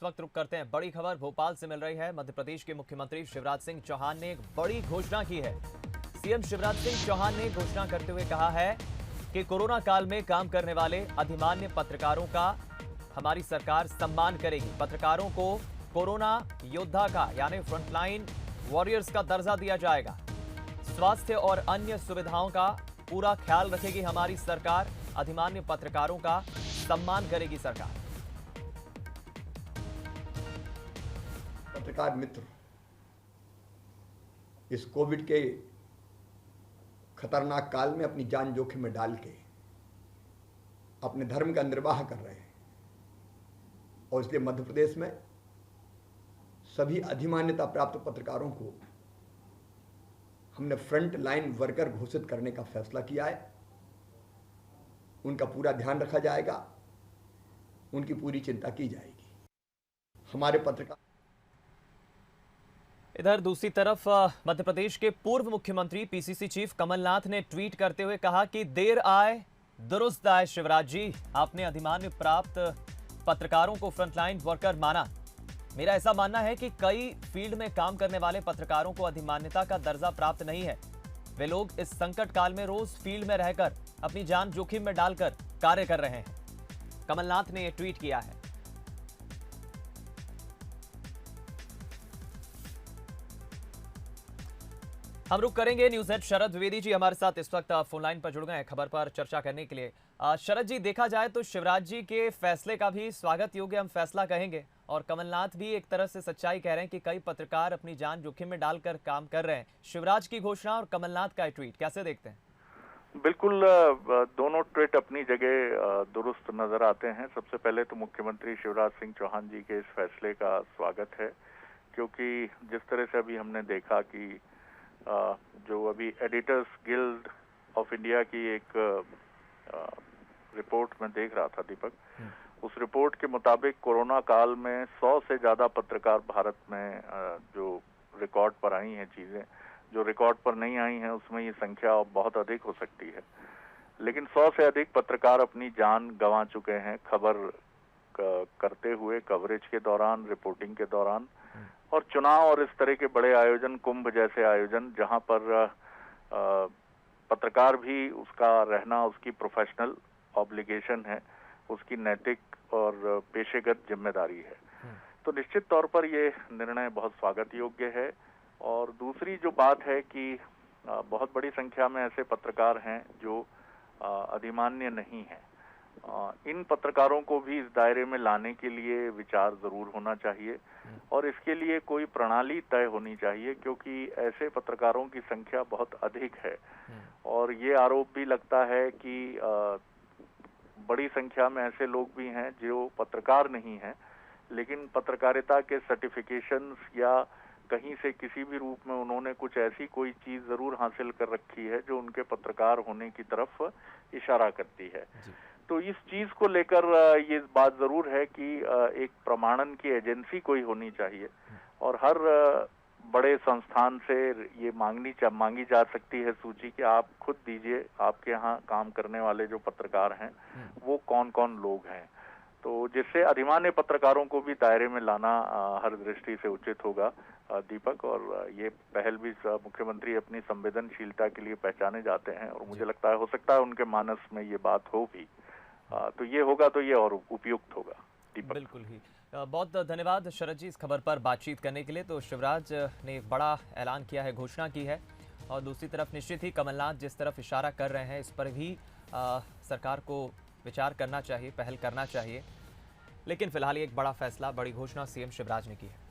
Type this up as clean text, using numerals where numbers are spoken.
वक्त रुक करते हैं। बड़ी खबर भोपाल से मिल रही है। मध्य प्रदेश के मुख्यमंत्री शिवराज सिंह चौहान ने एक बड़ी घोषणा की है। सीएम शिवराज सिंह चौहान ने घोषणा करते हुए कहा है कि कोरोना काल में काम करने वाले अधिमान्य पत्रकारों का हमारी सरकार सम्मान करेगी। पत्रकारों को कोरोना योद्धा का यानी फ्रंटलाइन वॉरियर्स का दर्जा दिया जाएगा। स्वास्थ्य और अन्य सुविधाओं का पूरा ख्याल रखेगी हमारी सरकार। अधिमान्य पत्रकारों का सम्मान करेगी सरकार। पत्रकार मित्र इस कोविड के खतरनाक काल में अपनी जान जोखिम में डाल के अपने धर्म का निर्वाह कर रहे हैं और इसलिए मध्य प्रदेश में सभी अधिमान्यता प्राप्त पत्रकारों को हमने फ्रंट लाइन वर्कर घोषित करने का फैसला किया है। उनका पूरा ध्यान रखा जाएगा, उनकी पूरी चिंता की जाएगी। हमारे पत्रकार इधर दूसरी तरफ मध्य प्रदेश के पूर्व मुख्यमंत्री पीसीसी चीफ कमलनाथ ने ट्वीट करते हुए कहा कि देर आए दुरुस्त आए। शिवराज जी, आपने अधिमान्य प्राप्त पत्रकारों को फ्रंटलाइन वर्कर माना। मेरा ऐसा मानना है कि कई फील्ड में काम करने वाले पत्रकारों को अधिमान्यता का दर्जा प्राप्त नहीं है। वे लोग इस संकट काल में रोज फील्ड में रहकर अपनी जान जोखिम में डालकर कार्य कर रहे हैं। कमलनाथ ने यह ट्वीट किया है। हम रुक करेंगे। न्यूज हेड शरद द्विवेदी जी हमारे साथ इस वक्त फोनलाइन पर जुड़ गए हैं खबर पर चर्चा करने के लिए। शरद जी, देखा जाए तो शिवराज जी के फैसले का भी स्वागत योग्य हम फैसला कहेंगे और कमलनाथ भी एक तरह से सच्चाई कह रहे हैं कि कई पत्रकार अपनी जान जोखिम में डालकर काम कर रहे हैं। शिवराज की घोषणा और कमलनाथ का ट्वीट कैसे देखते हैं? बिल्कुल, दोनों ट्वीट अपनी जगह दुरुस्त नजर आते हैं। सबसे पहले तो मुख्यमंत्री शिवराज सिंह चौहान जी के इस फैसले का स्वागत है, क्योंकि जिस तरह से अभी हमने देखा कि जो अभी एडिटर्स गिल्ड ऑफ इंडिया की एक रिपोर्ट में देख रहा था दीपक, उस रिपोर्ट के मुताबिक कोरोना काल में 100 से ज्यादा पत्रकार भारत में जो रिकॉर्ड पर आई हैं चीजें, जो रिकॉर्ड पर नहीं आई हैं उसमें ये संख्या बहुत अधिक हो सकती है। लेकिन 100 से अधिक पत्रकार अपनी जान गंवा चुके हैं खबर करते हुए, कवरेज के दौरान, रिपोर्टिंग के दौरान। और चुनाव और इस तरह के बड़े आयोजन, कुंभ जैसे आयोजन, जहां पर पत्रकार भी उसका रहना उसकी प्रोफेशनल ऑब्लिगेशन है, उसकी नैतिक और पेशेगत जिम्मेदारी है। तो निश्चित तौर पर ये निर्णय बहुत स्वागत योग्य है। और दूसरी जो बात है कि बहुत बड़ी संख्या में ऐसे पत्रकार हैं जो अधिमान्य नहीं हैं। इन पत्रकारों को भी इस दायरे में लाने के लिए विचार जरूर होना चाहिए और इसके लिए कोई प्रणाली तय होनी चाहिए, क्योंकि ऐसे पत्रकारों की संख्या बहुत अधिक है। और ये आरोप भी लगता है कि बड़ी संख्या में ऐसे लोग भी हैं जो पत्रकार नहीं हैं, लेकिन पत्रकारिता के सर्टिफिकेशंस या कहीं से किसी भी रूप में उन्होंने कुछ ऐसी कोई चीज जरूर हासिल कर रखी है जो उनके पत्रकार होने की तरफ इशारा करती है। तो इस चीज को लेकर ये बात जरूर है कि एक प्रमाणन की एजेंसी कोई होनी चाहिए और हर बड़े संस्थान से ये मांगी जा सकती है सूची कि आप खुद दीजिए आपके यहाँ काम करने वाले जो पत्रकार हैं वो कौन कौन लोग हैं। तो जिससे अधिमान्य पत्रकारों को भी दायरे में लाना हर दृष्टि से उचित होगा दीपक। और ये पहल भी मुख्यमंत्री अपनी संवेदनशीलता के लिए पहचाने जाते हैं और मुझे लगता है हो सकता है उनके मानस में ये बात हो भी। तो ये होगा तो ये और उपयुक्त होगा दीपक। बिल्कुल ही। बहुत धन्यवाद शरद जी इस खबर पर बातचीत करने के लिए। तो शिवराज ने एक बड़ा ऐलान किया है, घोषणा की है और दूसरी तरफ निश्चित ही कमलनाथ जिस तरफ इशारा कर रहे हैं इस पर भी सरकार को विचार करना चाहिए, पहल करना चाहिए। लेकिन फिलहाल एक बड़ा फैसला, बड़ी घोषणा सीएम शिवराज ने की है।